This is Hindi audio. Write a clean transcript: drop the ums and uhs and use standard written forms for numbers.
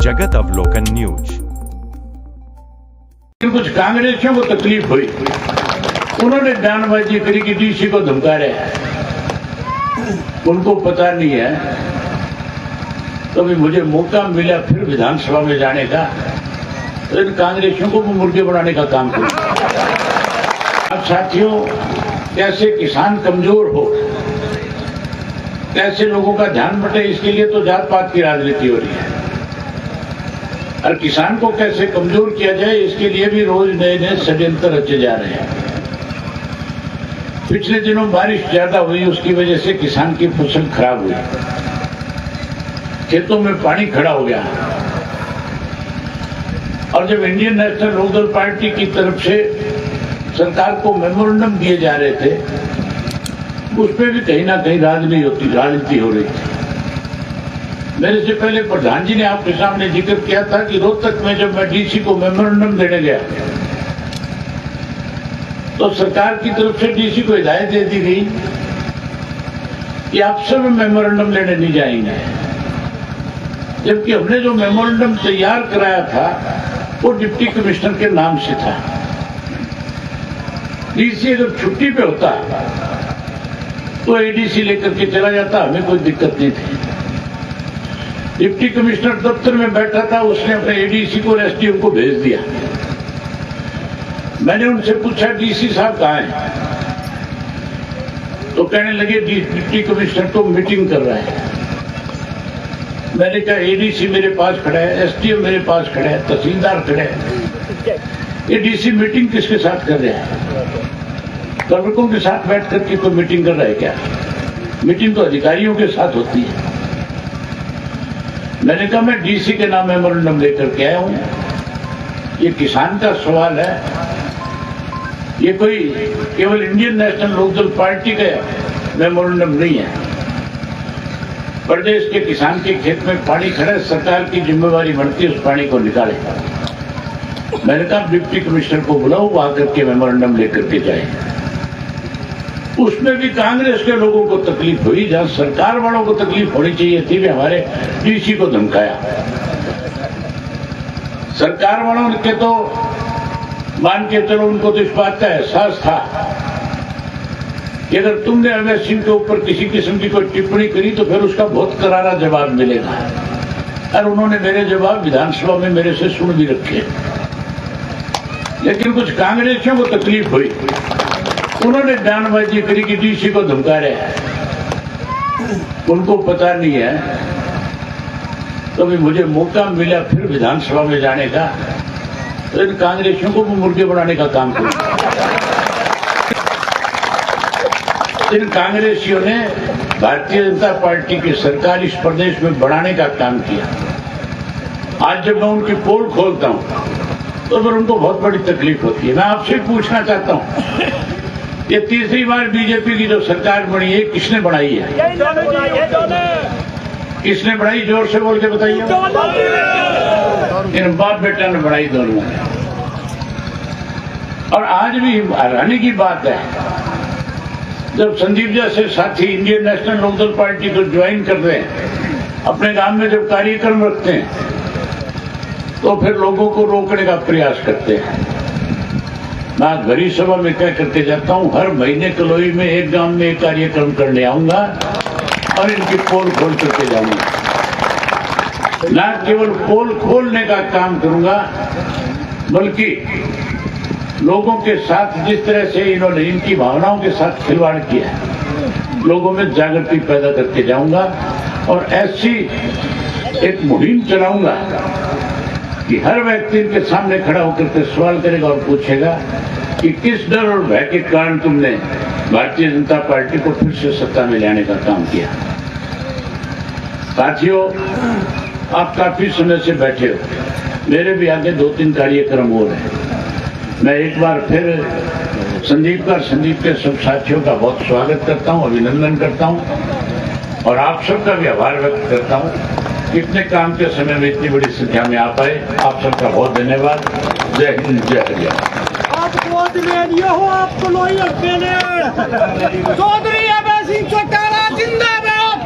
जगत अवलोकन न्यूज। कुछ कांग्रेसियों को तकलीफ हुई, उन्होंने बयानबाजी करी कि डीसी को धमका रहे हैं। उनको पता नहीं है तो भी मुझे मौका मिला फिर विधानसभा में जाने का, तो इन कांग्रेसियों को भी मुर्गे बनाने का काम किया। अब साथियों, कैसे किसान कमजोर हो, कैसे लोगों का ध्यान बटे, इसके लिए तो जात पात की राजनीति हो रही है। और किसान को कैसे कमजोर किया जाए, इसके लिए भी रोज नए नए षड्यंत्र रचे जा रहे हैं। पिछले दिनों बारिश ज्यादा हुई, उसकी वजह से किसान की फसल खराब हुई, खेतों में पानी खड़ा हो गया। और जब इंडियन नेशनल लोकदल पार्टी की तरफ से सरकार को मेमोरेंडम दिए जा रहे थे, उसमें भी कहीं ना कहीं राजनीति हो रही थी। मेरे से पहले प्रधान जी ने आपके सामने जिक्र किया था कि रोहतक में जब मैं डीसी को मेमोरेंडम देने गया तो सरकार की तरफ से डीसी को हिदायत दे दी गई कि आप सब मेमोरेंडम लेने नहीं जाएंगे, जबकि हमने जो मेमोरेंडम तैयार कराया था वो डिप्टी कमिश्नर के नाम से था। डीसी अगर छुट्टी पे होता तो एडीसी लेकर के चला जाता, हमें कोई दिक्कत नहीं थी। डिप्टी कमिश्नर दफ्तर में बैठा था, उसने अपने एडीसी को और एसडीएम को भेज दिया। मैंने उनसे पूछा डीसी साहब कहाँ हैं, तो कहने लगे डिप्टी कमिश्नर तो मीटिंग कर रहा है। मैंने कहा एडीसी मेरे पास खड़ा है, एसडीएम मेरे पास खड़ा है, तहसीलदार खड़े हैं, ये डीसी मीटिंग किसके साथ कर रहे हैं? कर्मकों के साथ बैठ करके कोई मीटिंग कर रहा है क्या? मीटिंग तो अधिकारियों के साथ होती है। मैंने कहा मैं डीसी के नाम मेमोरेंडम लेकर के आया हूं, ये किसान का सवाल है, ये कोई केवल इंडियन नेशनल लोकदल पार्टी का मेमोरेंडम नहीं है। प्रदेश के किसान के खेत में पानी खड़ा, सरकार की जिम्मेवारी बनती है उस पानी को निकाले। मैंने कहा डिप्टी कमिश्नर को बुलाओ, वो आकर के मेमोरेंडम लेकर के जाए। उसमें भी कांग्रेस के लोगों को तकलीफ हुई, जहां सरकार वालों को तकलीफ होनी चाहिए थी, वे हमारे डीसी को धमकाया। सरकार वालों के तो मान के चलो, उनको तो इस बात का एहसास था कि अगर तुमने अवैध सिंह के ऊपर किसी किस्म की कोई टिप्पणी करी तो फिर उसका बहुत करारा जवाब मिलेगा। और उन्होंने मेरे जवाब विधानसभा में मेरे से सुन भी रखे। लेकिन कुछ कांग्रेसियों को तकलीफ हुई, उन्होंने बयानबाजी करी कि डीसी को धमका रहे हैं। उनको पता नहीं है तो भी मुझे मौका मिला फिर विधानसभा में जाने का, तो इन कांग्रेसियों को भी मुर्गे बनाने का काम किया। इन कांग्रेसियों ने भारतीय जनता पार्टी की सरकार इस प्रदेश में बढ़ाने का काम किया। आज जब मैं उनकी पोल खोलता हूं तो फिर उनको बहुत बड़ी तकलीफ होती है। मैं आपसे पूछना चाहता हूं, ये तीसरी बार बीजेपी की जो सरकार बनी है, किसने बनाई है? किसने बनाई? जोर से बोल के बताइए। इन बाप बेटा ने बनाई दोनों। और आज भी हैरानी की बात है, जब संदीप जैसे साथी इंडियन नेशनल लोकदल पार्टी को ज्वाइन कर रहे हैं, अपने गांव में जब कार्यक्रम रखते हैं तो फिर लोगों को रोकने का प्रयास करते हैं। मैं घरी सभा में कह करके जाता हूं, हर महीने कलोई में एक गांव में एक कार्यक्रम करने आऊंगा और इनकी पोल खोल करके जाऊंगा। न केवल पोल खोलने का काम करूंगा, बल्कि लोगों के साथ जिस तरह से इन्होंने इनकी भावनाओं के साथ खिलवाड़ किया है, लोगों में जागृति पैदा करके जाऊंगा। और ऐसी एक मुहिम चलाऊंगा कि हर व्यक्ति इनके सामने खड़ा होकर के सवाल करेगा और पूछेगा कि किस डर और भय के कारण तुमने भारतीय जनता पार्टी को फिर से सत्ता में लाने का काम किया। साथियों, आप काफी समय से बैठे हो, मेरे भी आगे 2-3 कार्यक्रम हो रहे हैं। मैं एक बार फिर संदीप के सब साथियों का बहुत स्वागत करता हूं, अभिनंदन करता हूं और आप सबका भी आभार व्यक्त करता हूं। इतने काम के समय में इतनी बड़ी संख्या में आप आए, आप सबका बहुत धन्यवाद। जय हिंद, जय हरियाणा। आप गोद में लिए हो, आपको लोही चौधरी अभय सिंह चौटाला जिंदाबाद।